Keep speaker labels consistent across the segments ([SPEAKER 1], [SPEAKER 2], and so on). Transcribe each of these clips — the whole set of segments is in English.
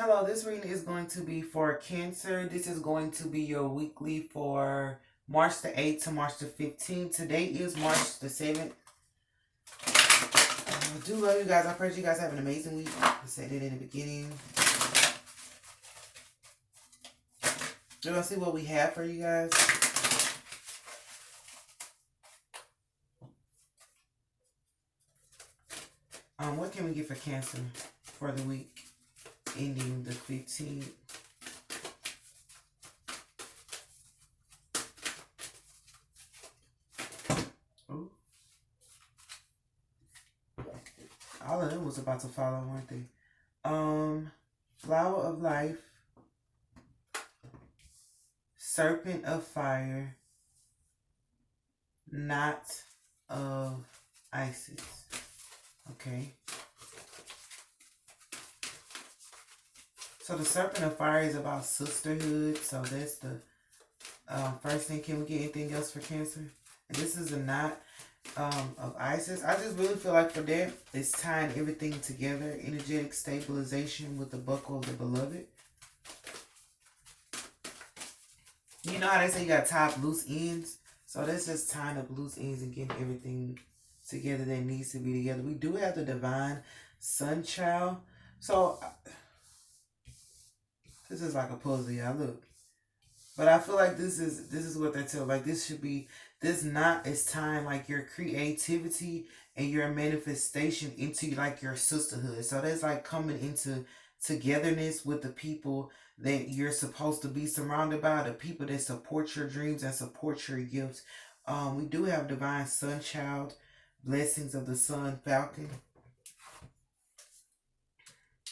[SPEAKER 1] Hello, this reading is going to be for Cancer. This is going to be your weekly for March the 8th to March the 15th. Today is March the 7th. I do love you guys. I pray you guys have an amazing week. I said it in the beginning. We're going to see what we have for you guys. What can we get for Cancer for the week ending the 15th? Ooh. All of them was about to follow, weren't they? Flower of Life, Serpent of Fire, Knot of Isis. Okay. So the Serpent of Fire is about sisterhood. So that's the first thing. Can we get anything else for Cancer? And this is a Knot of Isis. I just really feel like for that, it's tying everything together. Energetic stabilization with the Buckle of the Beloved. You know how they say you got to tie up loose ends? So that's just tying up loose ends and getting everything together that needs to be together. We do have the Divine Sun Child. So this is like a puzzle, yeah, look. But I feel like this is what they tell. Like this should be, this knot is tying like your creativity and your manifestation into like your sisterhood. So that's like coming into togetherness with the people that you're supposed to be surrounded by, the people that support your dreams and support your gifts. We do have Divine Sun Child, Blessings of the Sun Falcon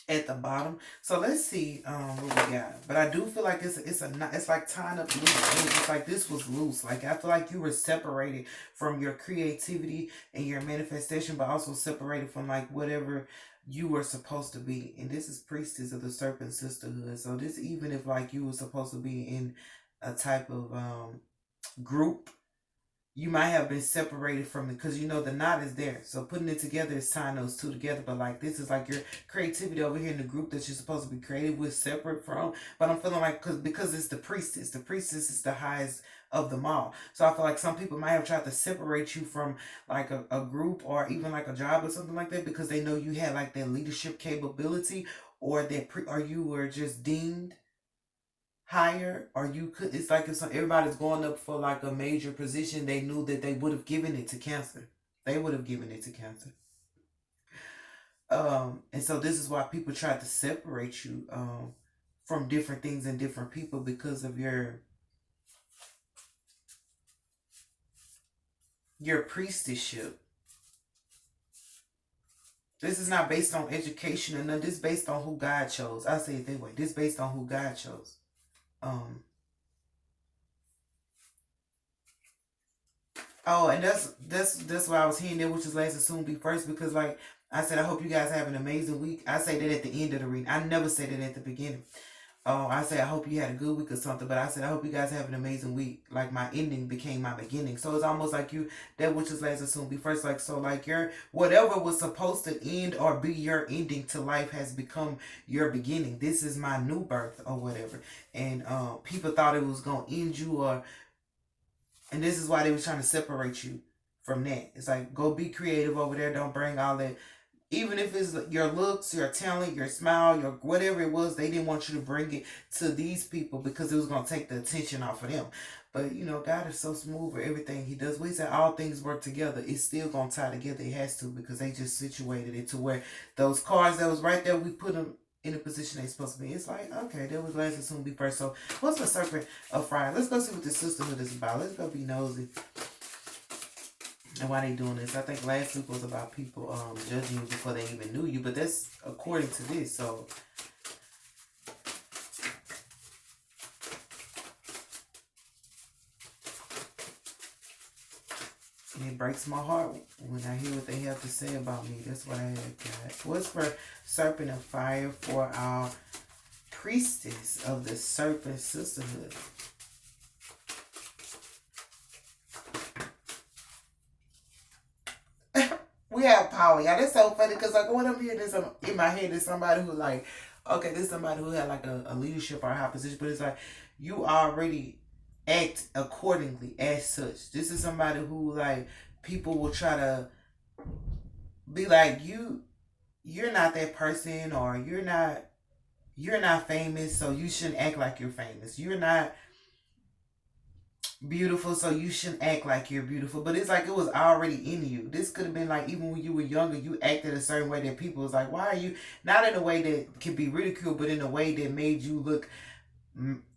[SPEAKER 1] at the bottom. So let's see what we got. But I do feel like it's like tying up loose ends. It's like this was loose. Like I feel like you were separated from your creativity and your manifestation, but also separated from like whatever you were supposed to be. And this is Priestess of the Serpent Sisterhood. So this, even if like you were supposed to be in a type of group, you might have been separated from it, because you know the knot is there. So putting it together is tying those two together. But like this is like your creativity over here in the group that you're supposed to be creative with, separate from. But I'm feeling like because it's the priestess. The priestess is the highest of them all. So I feel like some people might have tried to separate you from like a group or even like a job or something like that, because they know you had like that leadership capability, or that or you were just deemed higher, or you could, it's like if everybody's going up for like a major position, they knew that they would have given it to Cancer. They would have given it to Cancer. And so this is why people try to separate you from different things and different people, because of your priestessship. This is not based on education, and this is based on who God chose. I say it that way. This is based on who God chose. Oh, and that's why I was hearing that, which is last and soon be first, because like I said, I hope you guys have an amazing week. I say that at the end of the reading. I never say that at the beginning. Oh, I say I hope you had a good week or something, but I said I hope you guys have an amazing week. Like my ending became my beginning. So it's almost like you, that which is last and soon be first. Like, so like your whatever was supposed to end or be your ending to life has become your beginning. This is my new birth or whatever. And people thought it was gonna end you, or and this is why they was trying to separate you from that. It's like, go be creative over there. Don't bring all that. Even if it's your looks, your talent, your smile, your whatever it was, they didn't want you to bring it to these people because it was going to take the attention off of them. But, you know, God is so smooth for everything he does. We said all things work together. It's still going to tie together. It has to, because they just situated it to where those cards that was right there, we put them in the position they're supposed to be. It's like, okay, that was last and soon be first. So what's the Serpent of Fire? Let's go see what the sisterhood is about. Let's go be nosy. And why they doing this? I think last week was about people judging you before they even knew you, but that's according to this. So it breaks my heart when I hear what they have to say about me. That's what I had, guys. What's for Serpent of Fire for our priestess of the Serpent Sisterhood? We have power, y'all. That's so funny, because like when I'm hearing this in my head, is somebody who like, Okay, this is somebody who had like a leadership or a high position, but it's like you already act accordingly as such. This is somebody who like people will try to be like you're not that person, or you're not famous, so you shouldn't act like you're famous. You're not beautiful, so you shouldn't act like you're beautiful. But it's like it was already in you. This could have been like even when you were younger, you acted a certain way that people was like, why are you, not in a way that can be ridiculed, but in a way that made you look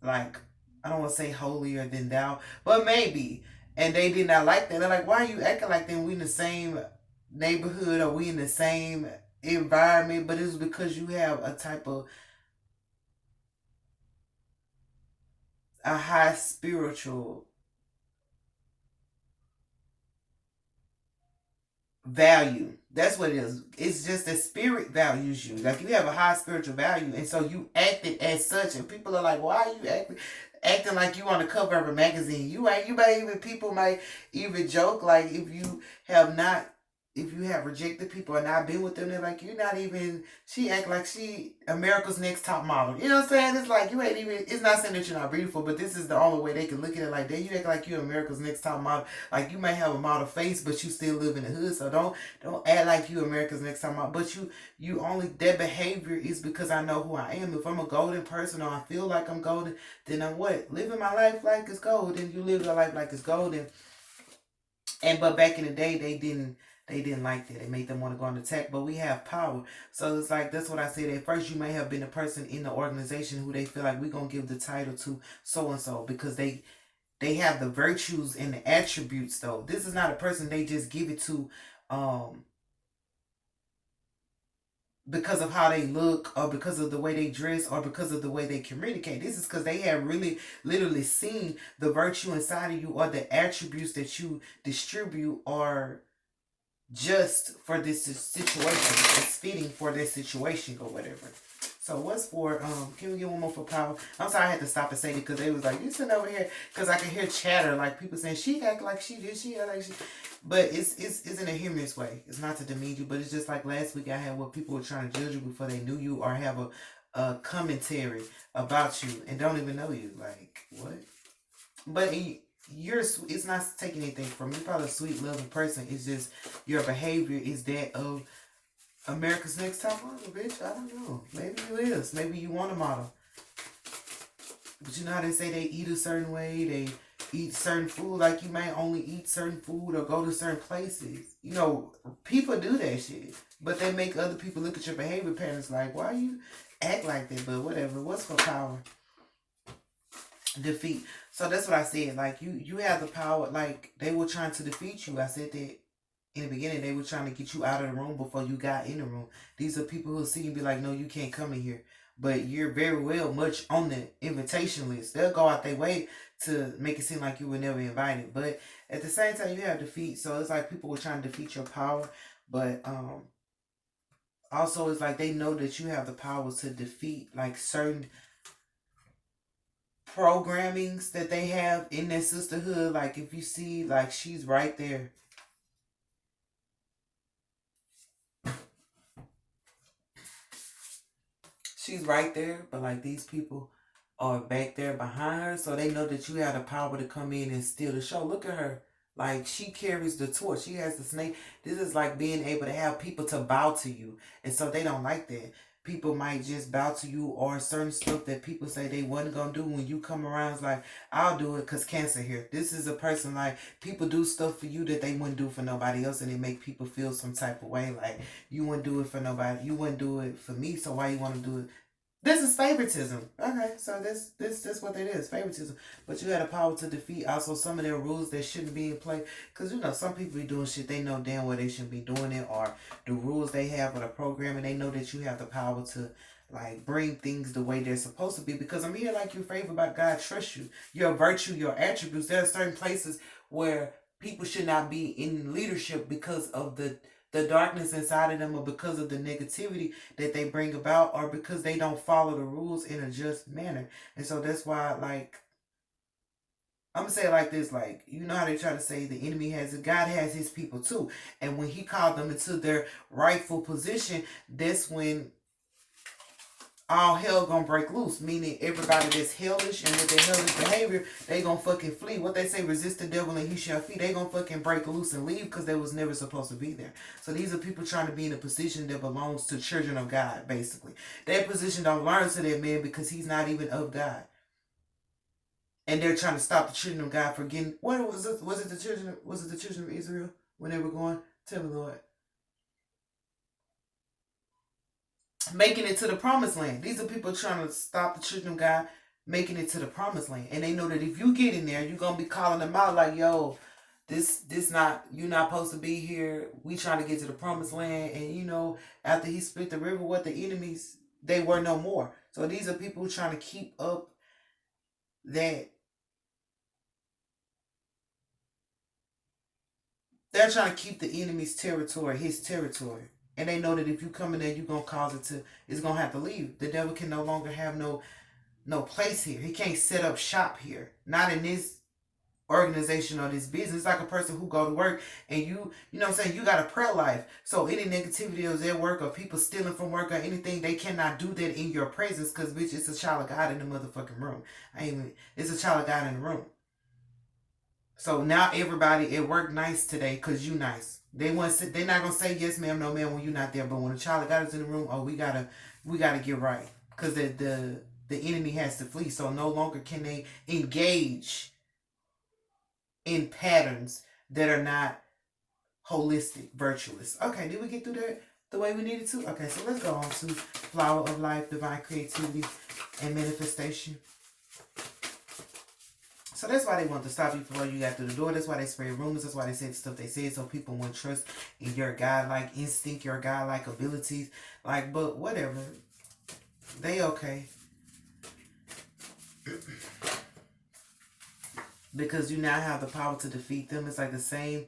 [SPEAKER 1] like, I don't want to say holier than thou, but maybe. And they did not like that. They're like, why are you acting like that? We in the same neighborhood, or we in the same environment? But it was because you have a type of a high spiritual value. That's what it is. It's just that spirit values you. Like you have a high spiritual value, and so you acted as such. And people are like, "Why are you acting like you on the cover of a magazine?" You ain't. You might even people might even joke like have not if you have rejected people and not been with them, they're like, you're not even. She act like she America's Next Top Model. You know what I'm saying? It's like you ain't even. It's not saying that you're not beautiful, but this is the only way they can look at it. Like that, you act like you're America's Next Top Model. Like you might have a model face, but you still live in the hood. So don't act like you America's Next Top Model. But you only that behavior is because I know who I am. If I'm a golden person or I feel like I'm golden, then I'm what living my life like it's gold. And you live your life like it's golden. And but back in the day, they didn't like that. It made them want to go on attack. But we have power. So it's like that's what I said. At first you may have been a person in the organization who they feel like we're gonna give the title to so and so because they have the virtues and the attributes though. This is not a person they just give it to um because of how they look or because of the way they dress or because of the way they communicate. This is because they have really literally seen the virtue inside of you or the attributes that you distribute or just for this situation. It's fitting for this situation or whatever. So what's for can we get one more for power? I'm sorry I had to stop and say it because they was like, you sitting over here because I can hear chatter like people saying she act like she did, she act like she, but it's in a humorous way. It's not to demean you, but it's just like last week I had what people were trying to judge you before they knew you or have a commentary about you and don't even know you. Like what? But it's not taking anything from you. You're probably a sweet, loving person. It's just your behavior is that of America's Next Top Model, bitch. I don't know. Maybe you is. Maybe you want a model. But you know how they say they eat a certain way, they eat certain food, like you may only eat certain food or go to certain places. You know, people do that shit. But they make other people look at your behavior patterns like, why you act like that? But whatever. What's for power? Defeat. So that's what I said. Like you have the power. Like they were trying to defeat you. I said that in the beginning. They were trying to get you out of the room before you got in the room. These are people who see you and be like, no, you can't come in here. But you're very well much on the invitation list. They'll go out their way to make it seem like you were never invited. But at the same time, you have defeat. So it's like people were trying to defeat your power. But also it's like they know that you have the power to defeat like certain programmings that they have in their sisterhood. Like if you see like she's right there. She's right there, but like these people are back there behind her, so they know that you have the power to come in and steal the show. Look at her. Like she carries the torch. She has the snake. This is like being able to have people to bow to you. And so they don't like that. People might just bow to you or certain stuff that people say they wasn't gonna do when you come around. It's like, I'll do it because cancer here. This is a person like people do stuff for you that they wouldn't do for nobody else and it make people feel some type of way. Like you wouldn't do it for nobody. You wouldn't do it for me, so why you wanna do it? This is favoritism. Okay, so this what it is, favoritism. But you had a power to defeat also some of their rules that shouldn't be in play. Cause you know some people be doing shit they know damn well they shouldn't be doing it, or the rules they have or the program, and they know that you have the power to like bring things the way they're supposed to be. Because I'm here like you're favored by God, trust you, your virtue, your attributes. There are certain places where people should not be in leadership because of the darkness inside of them or because of the negativity that they bring about or because they don't follow the rules in a just manner. And so that's why like I'm gonna say it like this, like you know how they try to say the enemy has it, God has his people too. And when he called them into their rightful position, that's when all hell gonna break loose. Meaning everybody that's hellish and with their hellish behavior, they gonna fucking flee. What they say, resist the devil and he shall flee. They gonna fucking break loose and leave because they was never supposed to be there. So these are people trying to be in a position that belongs to children of God, basically. That position don't learn to that man because he's not even of God. And they're trying to stop the children of God from getting, what was it? Was it the children of Israel when they were going? Tell me, Lord. Making it to the promised land. These are people trying to stop the children of God making it to the promised land. And they know that if you get in there, you're gonna be calling them out like, yo, this not, you're not supposed to be here. We trying to get to the promised land. And you know, after he split the river, what the enemies, they were no more. So these are people trying to keep up that, they're trying to keep the enemy's territory his territory. And they know that if you come in there, you're gonna cause it to, it's gonna have to leave. The devil can no longer have no place here. He can't set up shop here. Not in this organization or this business. It's like a person who go to work and you know what I'm saying, you got a prayer life. So any negativity of their work or people stealing from work or anything, they cannot do that in your presence because bitch, it's a child of God in the motherfucking room. It's a child of God in the room. So now everybody at work nice today because you nice. They're not gonna say yes ma'am, no ma'am when you're not there. But when a child of God is in the room, oh we gotta get right. Because the enemy has to flee. So no longer can they engage in patterns that are not holistic, virtuous. Okay, did we get through that the way we needed to? Okay, so let's go on to Flower of Life, Divine Creativity, and Manifestation. So that's why they want to stop you before you got through the door. That's why they spread rumors. That's why they said the stuff they said so people won't trust in your godlike instinct, your godlike abilities. Like, but whatever. They okay. Because you now have the power to defeat them. It's like the same,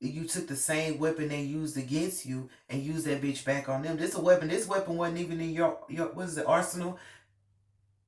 [SPEAKER 1] you took the same weapon they used against you and used that bitch back on them. This weapon wasn't even in your what is it, arsenal?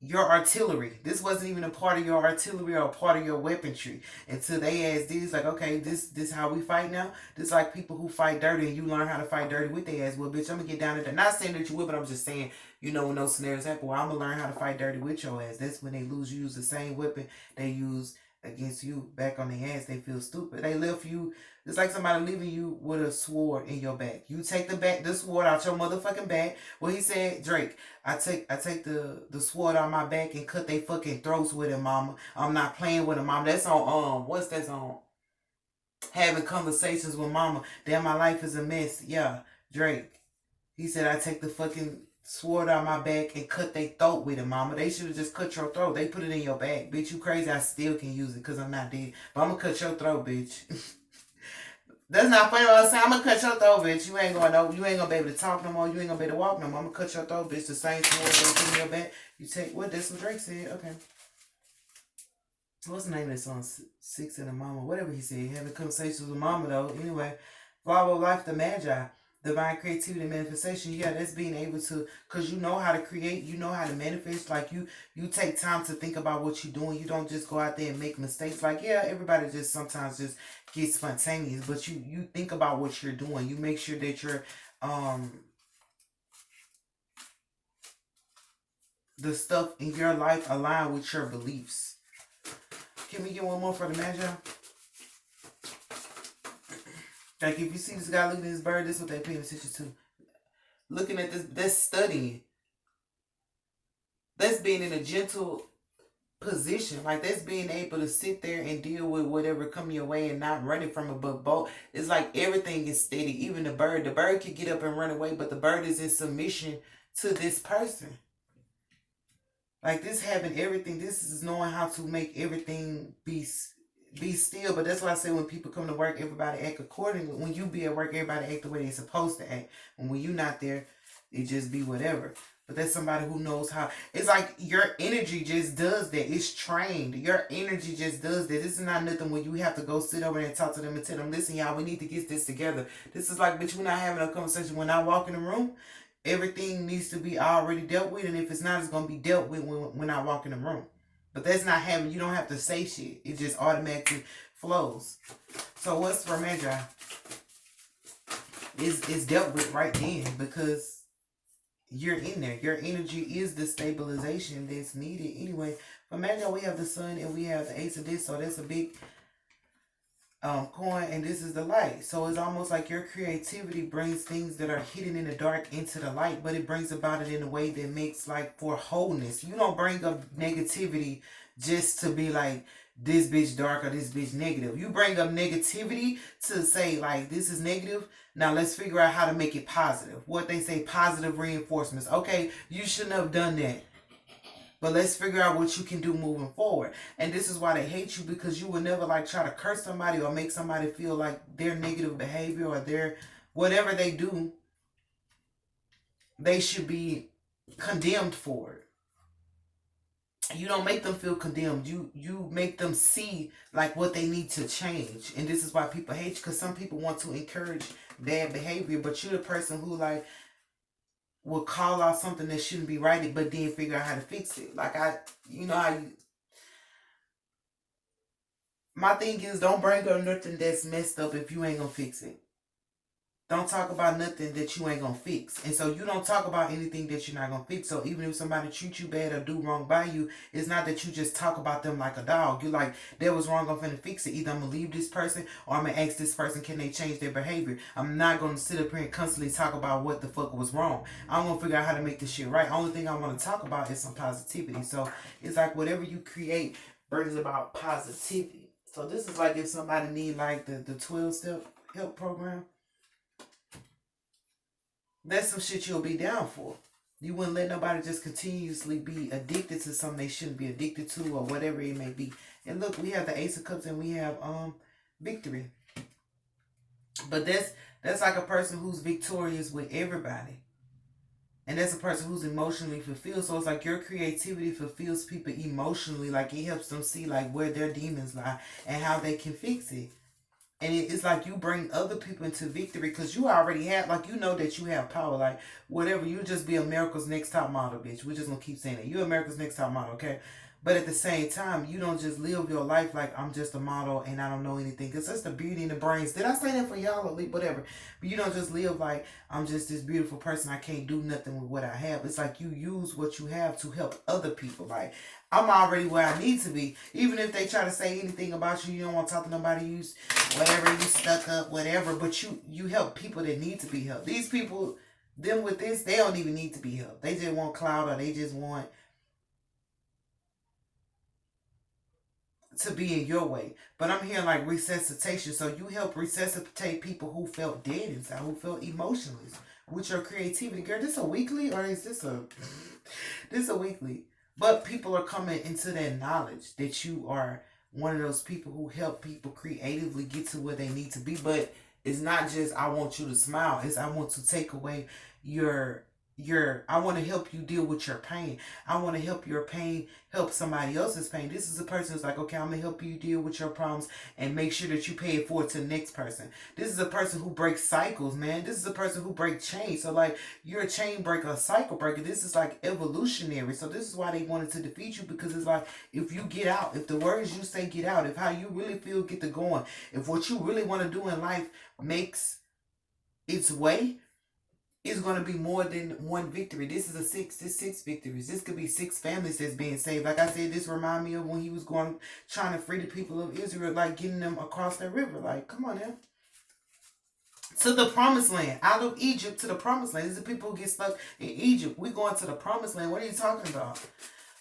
[SPEAKER 1] Your artillery. This wasn't even a part of your artillery or a part of your weaponry. Until they asked these, like, okay, this how we fight now? This like people who fight dirty and you learn how to fight dirty with their ass. Well, bitch, I'm gonna get down to that. Not saying that you would, but I'm just saying, you know, when those scenarios happen, well, I'm gonna learn how to fight dirty with your ass. That's when they lose. You use the same weapon they use against you back on their ass. They feel stupid. They left you. It's like somebody leaving you with a sword in your back. You take the sword out your motherfucking back. Well, he said, Drake, I take the sword out my back and cut they fucking throats with it, mama. I'm not playing with it, mama. That's on what's that on? Having conversations with mama. Damn, my life is a mess. Yeah, Drake. He said I take the fucking sword out my back and cut their throat with it, mama. They should have just cut your throat. They put it in your back. Bitch, you crazy. I still can use it because I'm not dead. But I'm gonna cut your throat, bitch. That's not funny what I'm saying. I'm gonna cut your throat, bitch. You ain't gonna be able to talk no more. You ain't gonna be able to walk no more. I'm gonna cut your throat, bitch. The same sword they put in your back. You take what? That's what Drake said. Okay. What's the name of that song? Six and a Mama. Whatever he said. Having conversations with mama though. Anyway. Flower of Life, the Magi. Divine Creativity and Manifestation. Yeah, that's being able to, because you know how to create, you know how to manifest. Like you take time to think about what you're doing. You don't just go out there and make mistakes. Like, yeah, everybody just sometimes just gets spontaneous, but you think about what you're doing. You make sure that you're the stuff in your life align with your beliefs. Can we get one more for the Magi? Like, if you see this guy looking at this bird, this is what they're paying attention to. Looking at this, that's studying. That's being in a gentle position. Like, that's being able to sit there and deal with whatever come your way and not running from it. But both, it's like everything is steady. Even the bird. The bird can get up and run away, but the bird is in submission to this person. Like, this having everything, this is knowing how to make everything be still. But that's why I say when people come to work, everybody act accordingly. When you be at work, everybody act the way they're supposed to act. And when you're not there, it just be whatever. But that's somebody who knows how. It's like your energy just does that. It's trained. Your energy just does that. This is not nothing when you have to go sit over there and talk to them and tell them, listen, y'all, we need to get this together. This is like, bitch, we're not having a conversation. When I walk in the room, everything needs to be already dealt with. And if it's not, it's going to be dealt with when I walk in the room. But that's not having, you don't have to say shit. It just automatically flows. So what's for Magi? Is dealt with right then, because you're in there. Your energy is the stabilization that's needed anyway. But imagine we have the sun and we have the ace of this, so that's a big coin, and this is the light. So it's almost like your creativity brings things that are hidden in the dark into the light, but it brings about it in a way that makes like for wholeness. You don't bring up negativity just to be like this bitch dark or this bitch negative. You bring up negativity to say like this is negative. Now let's figure out how to make it positive. What they say, positive reinforcements. Okay, you shouldn't have done that. But let's figure out what you can do moving forward. And this is why they hate you, because you will never like try to curse somebody or make somebody feel like their negative behavior or their whatever they do, they should be condemned for it. You don't make them feel condemned. You make them see like what they need to change. And this is why people hate you, because some people want to encourage bad behavior, but you're the person who like will call out something that shouldn't be right, but then figure out how to fix it. Like you know how you. My thing is, don't bring up nothing that's messed up if you ain't gonna fix it. Don't talk about nothing that you ain't gonna fix. And so you don't talk about anything that you're not gonna fix. So even if somebody treats you bad or do wrong by you, it's not that you just talk about them like a dog. You're like, that was wrong, I'm finna fix it. Either I'm gonna leave this person or I'm gonna ask this person, can they change their behavior? I'm not gonna sit up here and constantly talk about what the fuck was wrong. I'm gonna figure out how to make this shit right. Only thing I wanna talk about is some positivity. So it's like whatever you create brings about positivity. So this is like if somebody need like the 12-step help program. That's some shit you'll be down for. You wouldn't let nobody just continuously be addicted to something they shouldn't be addicted to or whatever it may be. And look, we have the Ace of Cups and we have victory. But that's like a person who's victorious with everybody. And that's a person who's emotionally fulfilled. So it's like your creativity fulfills people emotionally. Like it helps them see like where their demons lie and how they can fix it. And it's like you bring other people into victory because you already have, like, you know that you have power. Like, whatever, you just be America's Next Top Model, bitch. We're just going to keep saying it. You're America's Next Top Model, okay? But at the same time, you don't just live your life like I'm just a model and I don't know anything. Because that's the beauty in the brains. Did I say that for y'all or whatever? But you don't just live like I'm just this beautiful person. I can't do nothing with what I have. It's like you use what you have to help other people. Like, I'm already where I need to be. Even if they try to say anything about you, you don't want to talk to nobody, you whatever, you stuck up, whatever. But you help people that need to be helped. These people, them with this, they don't even need to be helped. They just want clout or they just want to be in your way. But I'm hearing like resuscitation. So you help resuscitate people who felt dead inside, who felt emotionless with your creativity. Girl, this a weekly or is this a this a weekly? But people are coming into that knowledge that you are one of those people who help people creatively get to where they need to be. But it's not just I want you to smile. It's I want to take away your I want to help you deal with your pain. I want to help your pain help somebody else's pain. This is a person who's like, okay, I'm gonna help you deal with your problems and make sure that you pay it forward to the next person. This is a person who breaks cycles, man. This is a person who breaks chains. So like you're a chain breaker, a cycle breaker. This is like evolutionary. So this is why they wanted to defeat you, because it's like if you get out, if the words you say get out, if how you really feel get to going, if what you really want to do in life makes its way, it's going to be more than one victory. This is six victories. This could be 6 families that's being saved. Like I said, this remind me of when he was trying to free the people of Israel, like getting them across that river. Like, come on now. To the promised land. Out of Egypt to the promised land. These are people who get stuck in Egypt. We going to the promised land. What are you talking about?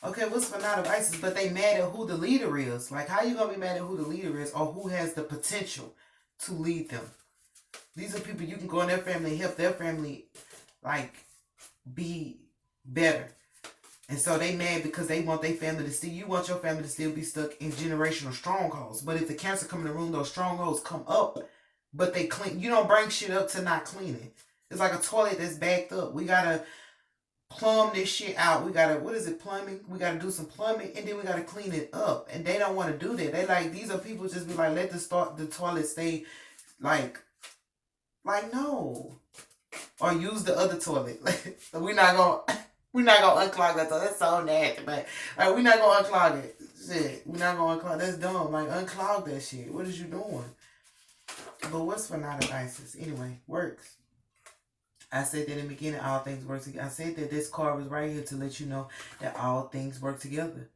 [SPEAKER 1] Okay, what's the night of ISIS? But they mad at who the leader is. Like, how you going to be mad at who the leader is or who has the potential to lead them? These are people you can go in their family and help their family, like, be better. And so they mad because they want their family to still, you want your family to still be stuck in generational strongholds. But if the cancer come in the room, those strongholds come up, but they clean. You don't bring shit up to not clean it. It's like a toilet that's backed up. We got to plumb this shit out. We got to, what is it, plumbing? We got to do some plumbing, and then we got to clean it up. And they don't want to do that. They like, these are people just be like, let the toilet stay, like no, or use the other toilet. we're not gonna unclog that toilet. That's so nasty, but like we're not gonna unclog it. Shit, we're not gonna unclog. That's dumb. Like unclog that shit. What is you doing? But what's for not of ISIS anyway? Works. I said that in the beginning, all things work together. I said that this card was right here to let you know that all things work together.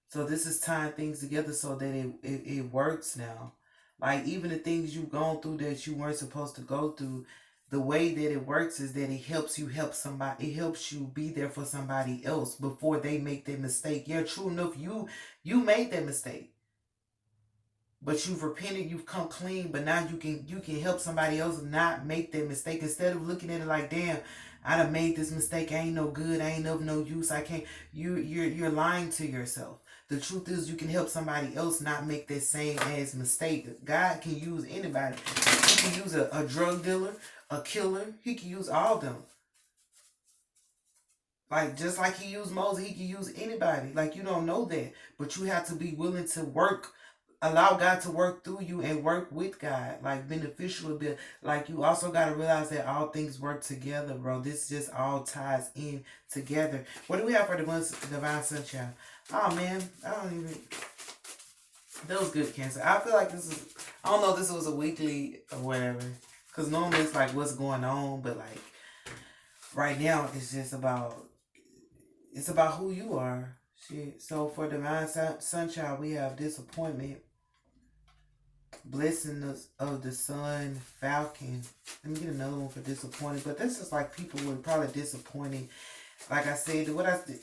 [SPEAKER 1] So this is tying things together so that it works now. Like even the things you've gone through that you weren't supposed to go through, the way that it works is that it helps you help somebody. It helps you be there for somebody else before they make their mistake. Yeah, true enough, you made that mistake. But you've repented, you've come clean, but now you can help somebody else not make that mistake. Instead of looking at it like, damn, I done made this mistake, I ain't no good, I ain't of no use, I can't. You're lying to yourself. The truth is you can help somebody else not make that same as mistake. God can use anybody. He can use a drug dealer, a killer, he can use all of them. Like just like he used Moses, he can use anybody. Like you don't know that. But you have to be willing to work, allow God to work through you and work with God. Like beneficial a bit. Like you also gotta realize that all things work together, bro. This just all ties in together. What do we have for the divine sunshine? Oh man, I don't even. That was good, Cancer. I feel like this is. I don't know if this was a weekly or whatever. Cause normally it's like what's going on, but like right now it's just about. It's about who you are. Shit. So for divine sunshine, we have disappointment, blessings of the sun, falcon. Let me get another one for disappointed. But this is like people were probably disappointed. Like I said, what I did,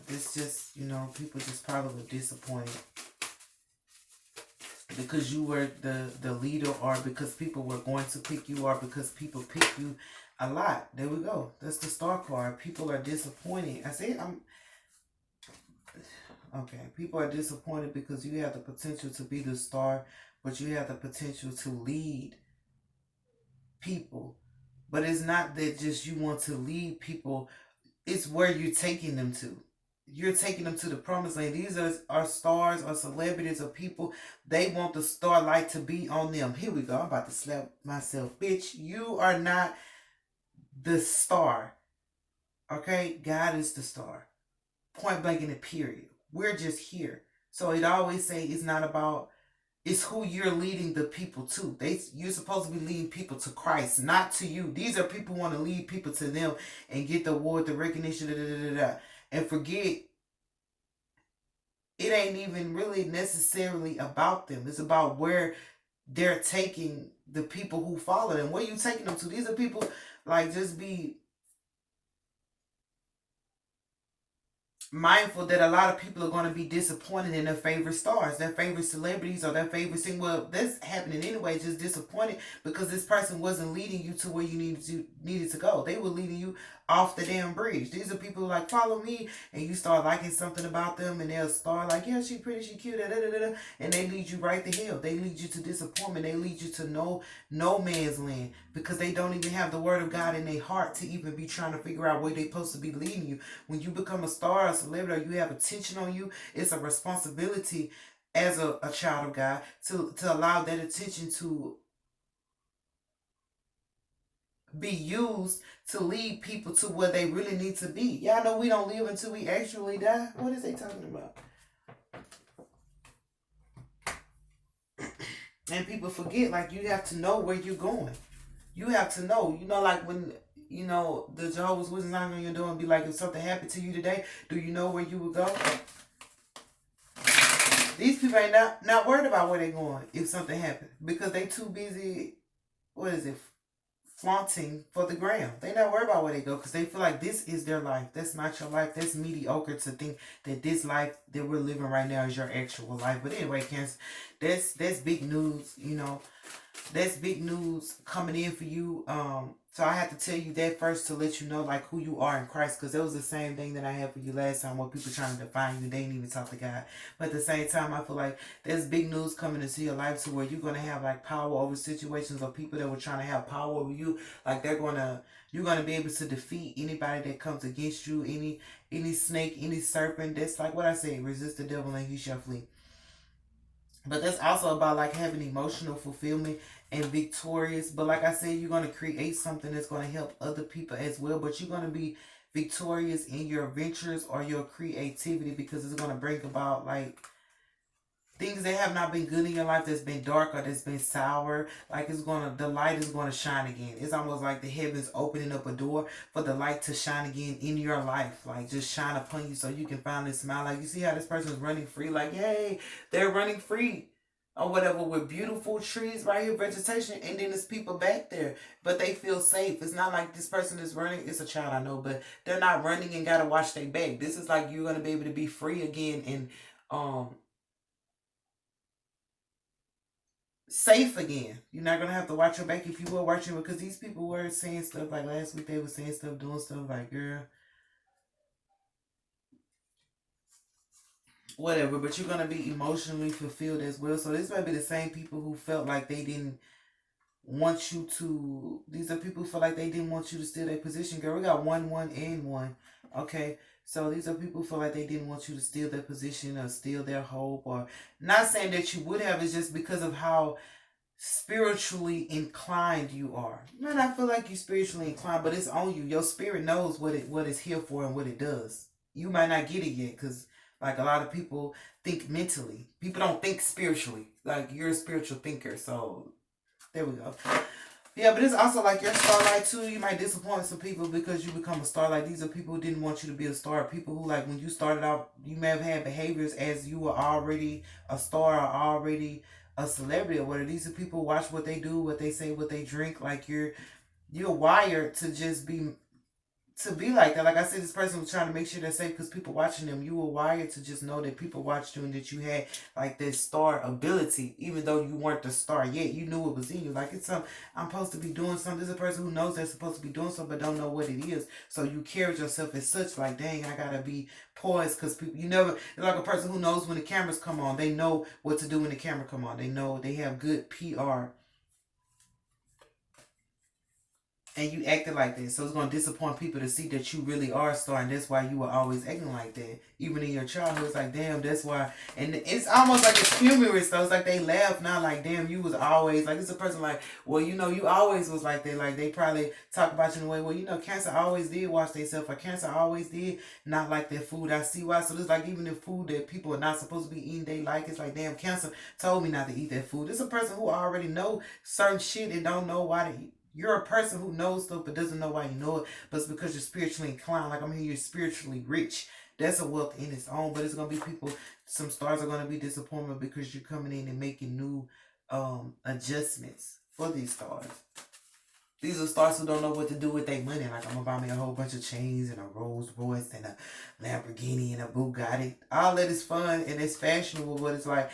[SPEAKER 1] this just, people just probably were disappointed because you were the leader, or because people were going to pick you, or because people pick you a lot. There we go. That's the star card. People are disappointed. I said okay. People are disappointed because you have the potential to be the star, but you have the potential to lead people. But it's not that just you want to lead people, it's where you're taking them to. You're taking them to the promised land. These are stars or celebrities or people. They want the starlight to be on them. Here we go. I'm about to slap myself. Bitch, you are not the star. Okay? God is the star. Point blank in the period. We're just here. So it always say it's not about, it's who you're leading the people to. You're supposed to be leading people to Christ, not to you. These are people who want to lead people to them and get the award, the recognition, and forget it ain't even really necessarily about them. It's about where they're taking the people who follow them. Where you taking them to? These are people like just be mindful that a lot of people are going to be disappointed in their favorite stars, their favorite celebrities, or their favorite thing. Well, that's happening anyway. Just disappointed because this person wasn't leading you to where you needed to go. They were leading you off the damn bridge. These are people who like follow me, and you start liking something about them, and they'll start like, yeah, she pretty, she cute, and they lead you right to hell. They lead you to disappointment. They lead you to no man's land because they don't even have the word of God in their heart to even be trying to figure out where they're supposed to be leading you. When you become a star, a celebrity, or you have attention on you, it's a responsibility as a child of God to allow that attention to be used to lead people to where they really need to be. Y'all know we don't live until we actually die. What is they talking about? And people forget, like, you have to know where you're going. You have to know. Like when, the Jehovah's Witnesses knock on your door and be like, if something happened to you today, do you know where you would go? These people ain't not worried about where they're going if something happened. Because they too busy, flaunting for the gram. They not worried about where they go because they feel like this is their life. That's not your life. That's mediocre to think that this life that we're living right now is your actual life. But anyway, Cancer, that's big news, That's big news coming in for you. So I have to tell you that first to let you know like who you are in Christ, because that was the same thing that I had for you last time where people trying to define you, they didn't even talk to God. But at the same time, I feel like there's big news coming into your life to where you're gonna have like power over situations or people that were trying to have power over you. Like you're gonna be able to defeat anybody that comes against you, any snake, any serpent. That's like what I say, resist the devil and he shall flee. But that's also about like having emotional fulfillment and victorious. But like I said, you're going to create something that's going to help other people as well. But you're going to be victorious in your ventures or your creativity because it's going to bring about like things that have not been good in your life, that's been dark or that's been sour, like the light is gonna shine again. It's almost like the heavens opening up a door for the light to shine again in your life, like just shine upon you so you can finally smile. Like you see how this person is running free, like yay, they're running free or whatever, with beautiful trees right here, vegetation, and then there's people back there, but they feel safe. It's not like this person is running. It's a child, I know, but they're not running and gotta watch their back. This is like you're gonna be able to be free again and safe again. You're not gonna have to watch your back if you were watching, because these people were saying stuff like last week. They were saying stuff, doing stuff like, girl, whatever. But you're gonna be emotionally fulfilled as well. So this might be the same people who felt like they didn't want you to. These are people who feel like they didn't want you to steal their position. Girl, we got 1, 1, and 1. Okay. So these are people who feel like they didn't want you to steal their position or steal their hope, or not saying that you would have. It's just because of how spiritually inclined you are. Man, I feel like you're spiritually inclined, but it's on you. Your spirit knows what it's here for and what it does. You might not get it yet, because like a lot of people think mentally. People don't think spiritually. Like you're a spiritual thinker, so there we go. Yeah, but it's also like your starlight too. You might disappoint some people because you become a starlight. These are people who didn't want you to be a star. People who, like, when you started out, you may have had behaviors as you were already a star or already a celebrity or whatever. These are people who watch what they do, what they say, what they drink. Like you're wired to just be like that. Like I said, this person was trying to make sure they're safe because people watching them. You were wired to just know that people watched you and that you had like this star ability, even though you weren't the star yet. You knew it was in you. Like it's some I'm supposed to be doing something. There's a person who knows they're supposed to be doing something but don't know what it is. So you carried yourself as such. Like dang, I gotta be poised because people. You never. It's like a person who knows when the cameras come on. They know what to do when the camera come on. They know they have good PR, and you acted like that. So it's gonna disappoint people to see that you really are a star, and that's why you were always acting like that. Even in your childhood, it's like, damn, that's why. And it's almost like it's humorous though. It's like they laugh now, like, damn, you was always like. It's a person like, well, you always was like that. Like they probably talk about you in a way, well, Cancer always did watch themselves, or Cancer always did not like their food. I see why. So it's like even the food that people are not supposed to be eating, they like. It's like, damn, Cancer told me not to eat that food. It's a person who already know certain shit and don't know why to eat. You're a person who knows stuff but doesn't know why you know it, but it's because you're spiritually inclined. Like I'm here, you're spiritually rich. That's a wealth in its own, but it's gonna be people. Some stars are gonna be disappointed because you're coming in and making new adjustments for these stars. These are stars who don't know what to do with their money. Like I'm gonna buy me a whole bunch of chains and a Rolls Royce and a Lamborghini and a Bugatti. All that is fun and it's fashionable, but it's like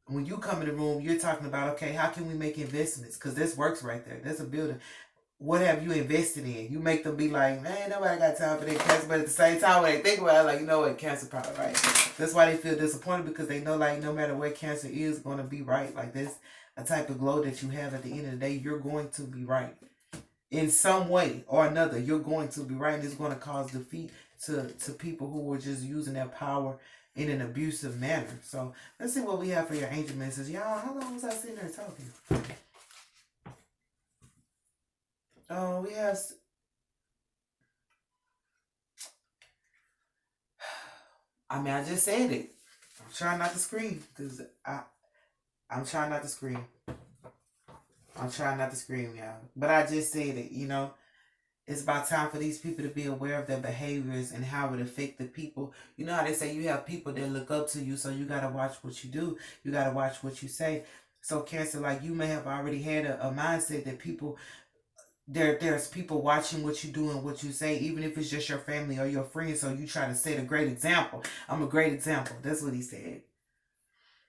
[SPEAKER 1] when you come in the room, you're talking about, okay, how can we make investments? Because this works right there. That's a building. What have you invested in? You make them be like, man, nobody got time for that, Cancer. But at the same time, when they think about it, like, you know what, Cancer probably right. That's why they feel disappointed, because they know, like, no matter what Cancer is going to be right. Like, this a type of glow that you have at the end of the day. You're going to be right in some way or another. You're going to be right, and it's going to cause defeat to people who were just using their power in an abusive manner. So let's see what we have for your angel message. Y'all, how long was I sitting there talking? Oh, we have. I mean, I just said it. I'm trying not to scream because I'm trying not to scream. I'm trying not to scream, y'all. But I just said it. It's about time for these people to be aware of their behaviors and how it affect the people. You know how they say you have people that look up to you, so you got to watch what you do. You got to watch what you say. So Cancer, like you may have already had a mindset that people, there's people watching what you do and what you say, even if it's just your family or your friends. So you try to set a great example. I'm a great example. That's what he said.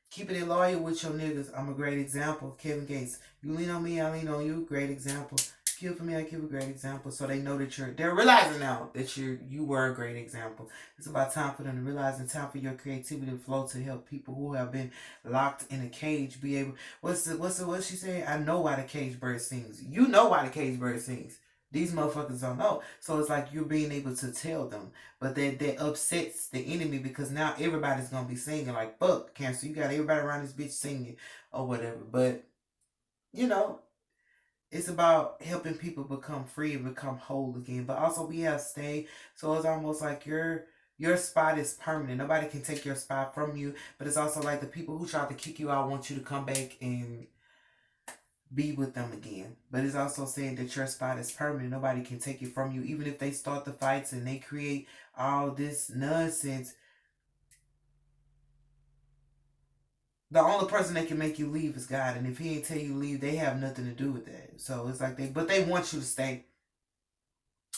[SPEAKER 1] Keeping it loyal with your niggas. I'm a great example. Kevin Gates. You lean on me, I lean on you. Great example. Kill for me, I give a great example. So they know that they're realizing now that you were a great example. It's about time for them to realize, and time for your creativity to flow to help people who have been locked in a cage be able. What's she saying? I know why the cage bird sings. You know why the cage bird sings. These motherfuckers don't know. So it's like you're being able to tell them. But that upsets the enemy, because now everybody's going to be singing like, fuck, Cancer. You got everybody around this bitch singing or whatever. But, it's about helping people become free and become whole again. But also we have stay. So it's almost like you're Your spot is permanent. Nobody can take your spot from you. But it's also like the people who tried to kick you out want you to come back and be with them again. But it's also saying that your spot is permanent. Nobody can take it from you. Even if they start the fights and they create all this nonsense, the only person that can make you leave is God. And if he ain't tell you leave, they have nothing to do with that. So it's like they want you to stay.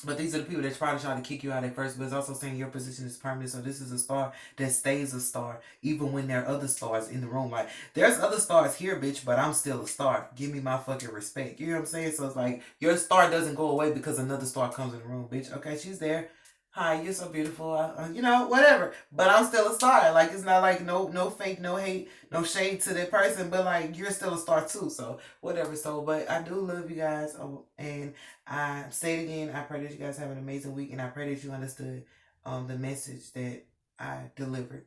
[SPEAKER 1] But these are the people that try to kick you out at first, but it's also saying your position is permanent. So this is a star that stays a star, even when there are other stars in the room. Like, there's other stars here, bitch, but I'm still a star. Give me my fucking respect. You know what I'm saying? So it's like, your star doesn't go away because another star comes in the room, bitch. Okay, she's there. Hi, you're so beautiful. You know, whatever. But I'm still a star. Like, it's not like no fake, no hate, no shade to that person. But like, you're still a star too. So whatever. So, but I do love you guys. And I say it again. I pray that you guys have an amazing week, and I pray that you understood the message that I delivered.